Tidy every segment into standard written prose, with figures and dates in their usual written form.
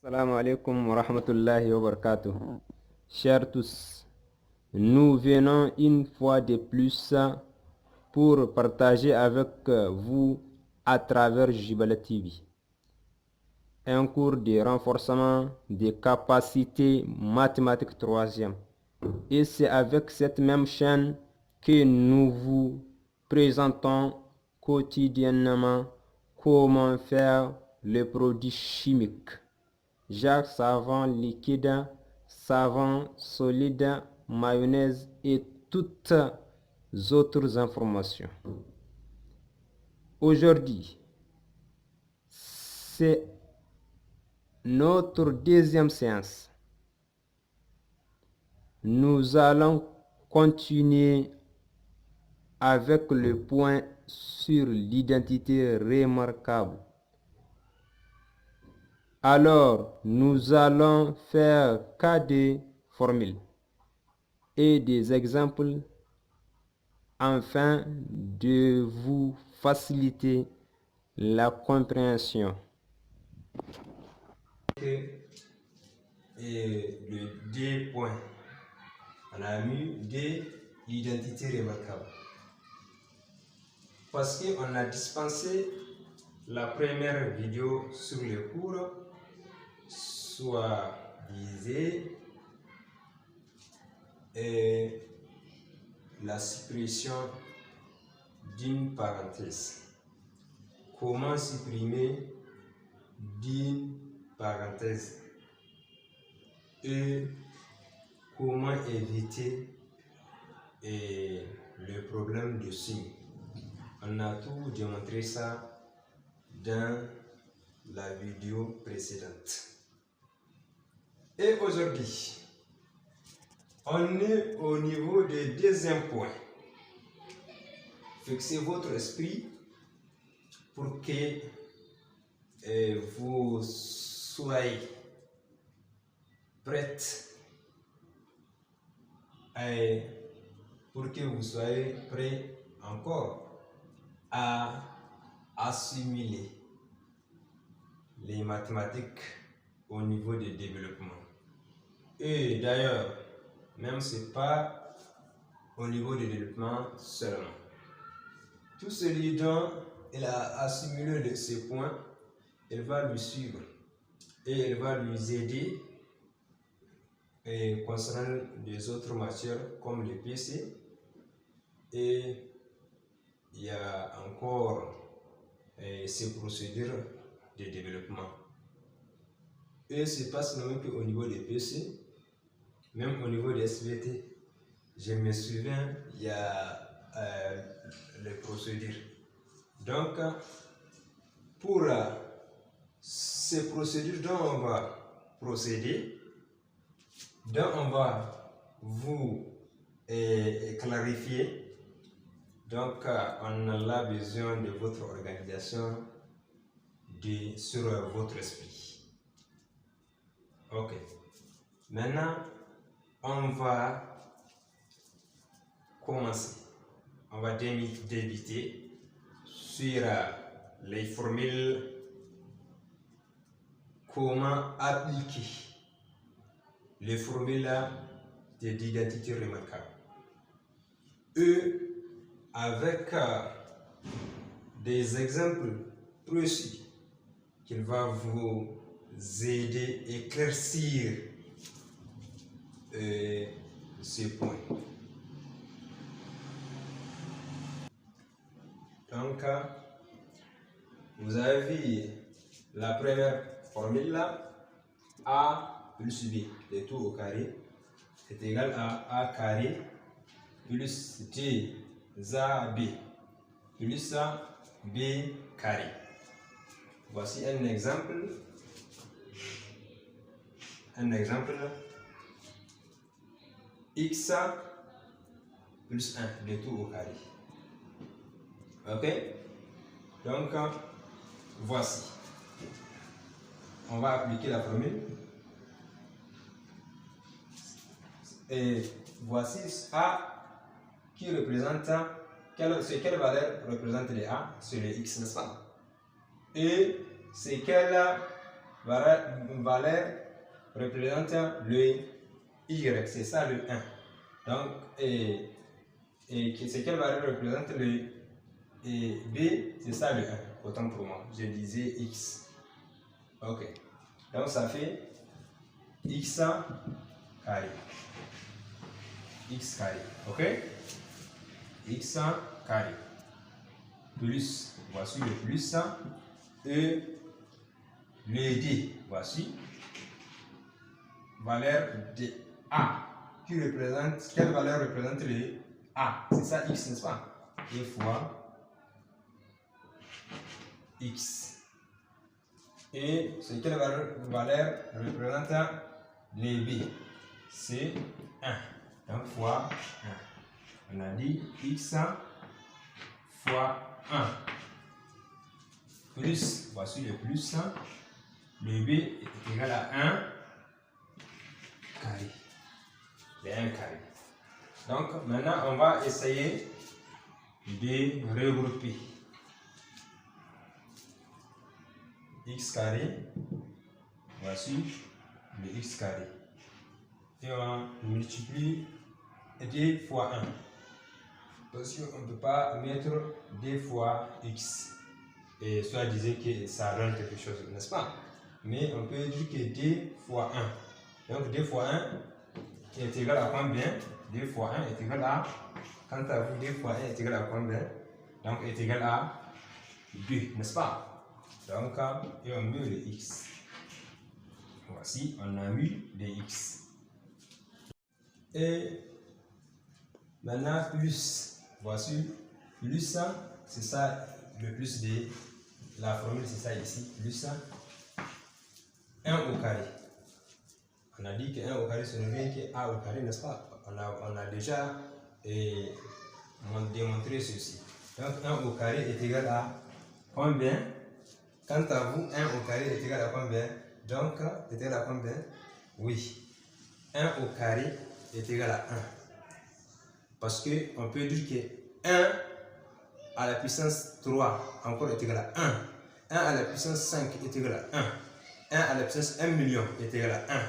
Assalamu alaikum wa rahmatullahi wa barakatuh. Chers tous, nous venons une fois de plus pour partager avec vous à travers Jibala TV un cours de renforcement des capacités mathématiques troisième. Et c'est avec cette même chaîne que nous vous présentons quotidiennement comment faire les produits chimiques. Jacques savon liquide, savon solide, mayonnaise et toutes autres informations. Aujourd'hui, c'est notre deuxième séance. Nous allons continuer avec le point sur l'identité remarquable. Alors, nous allons faire cas de formules et des exemples afin de vous faciliter la compréhension. Et le D point, on a mis D, l'identité remarquable. Parce qu'on a dispensé la première vidéo sur le cours, soit disait et la suppression d'une parenthèse. Comment supprimer d'une parenthèse et comment éviter le problème de signe. On a tout démontré ça dans la vidéo précédente. Et aujourd'hui, on est au niveau du deuxième point. Fixez votre esprit pour que vous soyez prêts encore à assimiler les mathématiques au niveau du développement. Et d'ailleurs, même c'est pas au niveau du développement seulement. Tout celui dont il a assimilé ces points, il va lui suivre et il va lui aider concernant les autres matières comme le PC. Et il y a encore ces procédures de développement. Et c'est pas seulement qu'au niveau des PC, même au niveau des SVT. Je me souviens, il y a les procédures. Donc, pour ces procédures dont on va procéder, dont on va vous clarifier, donc on a besoin de votre organisation sur votre esprit. Ok. Maintenant, on va commencer. On va débuter sur les formules, comment appliquer les formules d'identité remarquable. Et avec des exemples précis qui va vous aider à éclaircir ces points. Donc, vous avez vu la première formule là, A plus B, le tout au carré, est égal à A carré plus D A B plus B carré. Voici un exemple. X plus 1, le tout au carré. Ok? Donc, voici. On va appliquer la formule. Et voici A qui représente quelle valeur représente les A? C'est le X, n'est-ce pas? Et c'est quelle valeur représente le Y, c'est ça le 1. Donc, c'est quelle valeur représente le B, c'est ça le 1. Autant pour moi, je disais X. Ok. Donc, ça fait X carré. X carré. Ok? X carré. Plus, voici le plus. Et le D, voici. Valeur de A. Quelle valeur représente le A? C'est ça X, n'est-ce pas? E fois X. Et c'est quelle valeur représente le B? C'est 1. Donc fois 1. On a dit X fois 1. Plus, voici le plus. Le B est égal à 1 carré. Le 1 carré. Donc maintenant on va essayer de regrouper. X carré, voici le X carré. Et on multiplie 2 fois 1. Parce qu'on ne peut pas mettre 2 fois X. Et soit disait que ça donne quelque chose, n'est-ce pas? Mais on peut dire que 2 fois 1. Donc 2 fois 1 est égal à combien? 2 fois 1 est égal à... Quant à vous, 2 fois 1 est égal à combien? Donc est égal à 2, n'est-ce pas? Donc, et on met le X. Voici, on a mis le X. Et maintenant, plus. Voici, plus, c'est ça, le plus de la formule, c'est ça ici. Plus 1 au carré. On a dit que 1 au carré, ce n'est rien que A au carré, n'est-ce pas? On a déjà démontré ceci. Donc, 1 au carré est égal à combien? Quant à vous, 1 au carré est égal à combien? Donc, est égal à combien? Oui. 1 au carré est égal à 1. Parce qu'on peut dire que 1 à la puissance 3 encore est égal à 1. 1 à la puissance 5 est égal à 1. 1 à la puissance 1 million est égal à 1.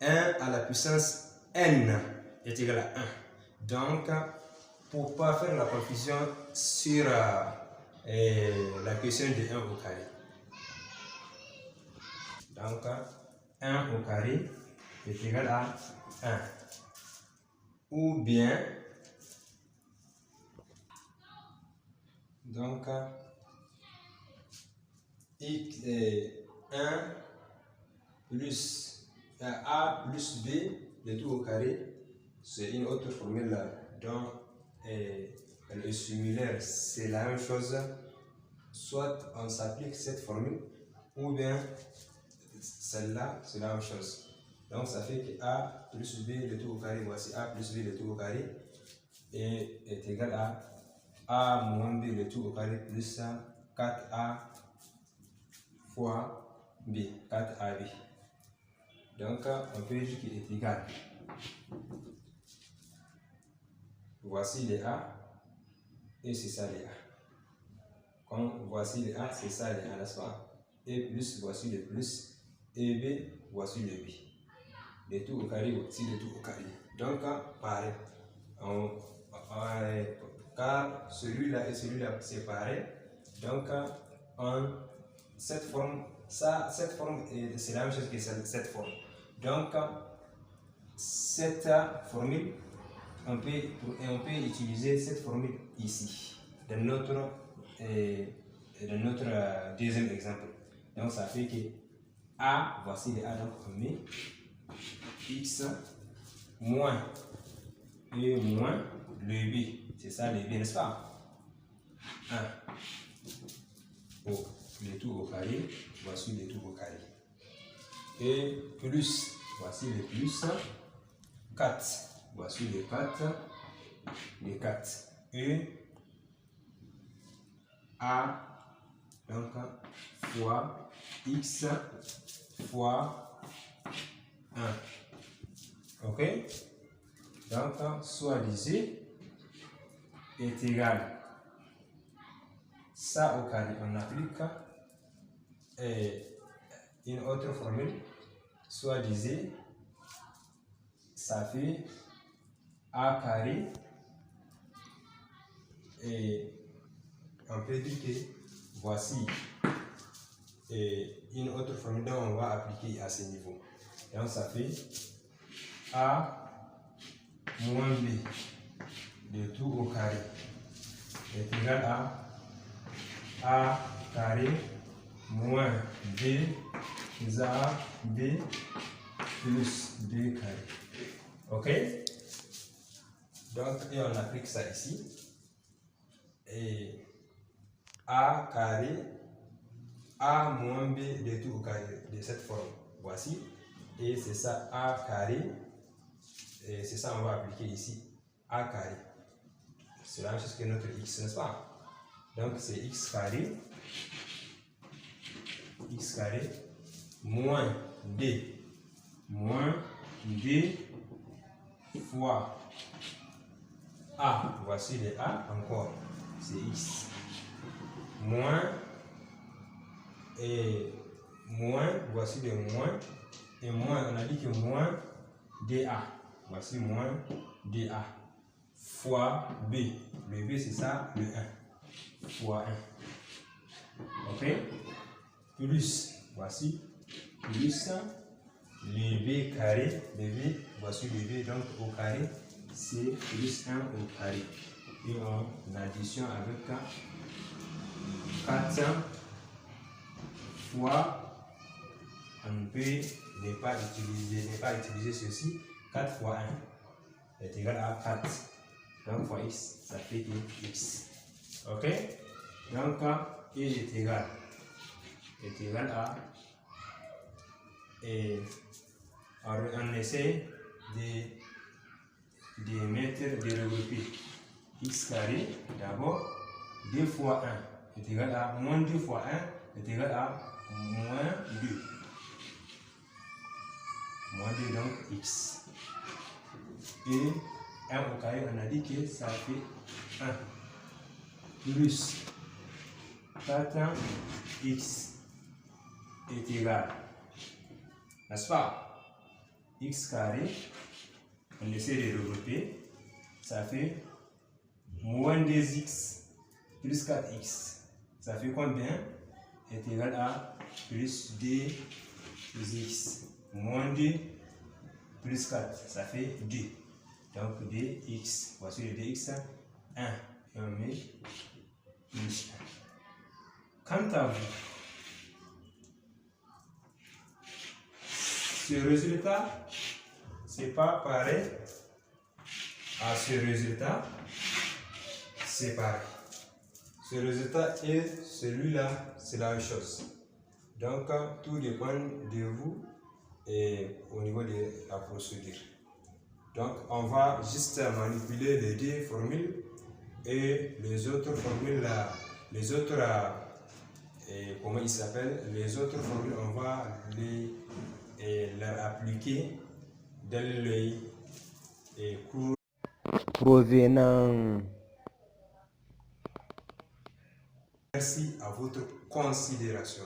1 à la puissance n est égal à 1. Donc, pour ne pas faire la confusion sur la question de 1 au carré. Donc, 1 au carré est égal à 1. Ou bien, donc, 1 plus A plus B, le tout au carré, c'est une autre formule dont elle est similaire. C'est la même chose. Soit on s'applique cette formule, ou bien celle-là, c'est la même chose. Donc ça fait que A plus B le tout au carré, voici A plus B le tout au carré, est égal à A moins B le tout au carré plus 4A fois B, 4AB. Donc on peut dire qu'il est égal. Voici les A, et c'est ça les A. Comme voici les A, c'est ça les A, n'est-ce pas? Et plus, voici le plus, et B, voici le B. Le tout au carré, voici le tout au carré. Donc, pareil. Car celui-là et celui-là, c'est pareil. Donc, cette forme, cette forme, c'est la même chose que cette forme. Donc, cette formule, on peut utiliser cette formule ici, dans notre deuxième exemple. Donc, ça fait que A, voici les A, donc on met X moins E moins le B. C'est ça le B, n'est-ce pas? 1. Le tout au carré, voici le tout au carré. Et plus, voici le plus 4. Voici le 4. Le 4. Et A, donc fois X fois 1. Ok? Donc, soit disant est égal. Ça au carré, on applique une autre formule, soit disait, ça fait A carré, et on peut dire que voici une autre formule dont on va appliquer à ce niveau. Donc ça fait A moins B de tout au carré est égal à A carré moins B plus A B plus B carré. Ok? Donc, et on applique ça ici. Et A carré, A moins B de tout au carré de cette forme. Voici. Et c'est ça, A carré. Et c'est ça, on va appliquer ici. A carré. C'est la même chose que notre X, n'est-ce pas? Donc, c'est X carré moins D fois A. Voici les A encore. C'est X. Moins, voici le moins, et moins, on a dit que moins DA, voici moins DA, fois B, le B c'est ça, le 1, fois 1, ok, plus, voici, plus le B carré, le B, voici le B, donc au carré, c'est plus 1 au carré, et en addition avec 4 fois, on peut ne pas utiliser ceci, 4 fois 1 est égal à 4. Donc fois x, ça fait que x. Ok? Donc e est égal à, et on essaie de regrouper x carré d'abord, 2 fois 1 est égal à moins 2 fois 1 est égal à moins 2. Moins 2 donc x. Et 1 au carré, on a dit que ça fait 1. Plus 4x est égal, n'est-ce pas? X carré, on essaie de regrouper, ça fait moins 2x plus 4x. Ça fait combien? Est égal à plus 2 plus x. Moins 2 plus 4, ça fait 2. Donc 2x. Voici le 2x, 1. Et on met plus 1. Quant à vous, ce résultat, c'est pas pareil à ce résultat, c'est pareil. Ce résultat et celui-là, c'est la même chose. Donc, tout dépend de vous et au niveau de la procédure. Donc, on va juste manipuler les deux formules et les autres formules, là, les autres, comment ils s'appellent, les autres formules, on va les appliquer dans les cours provenant. Merci à votre considération.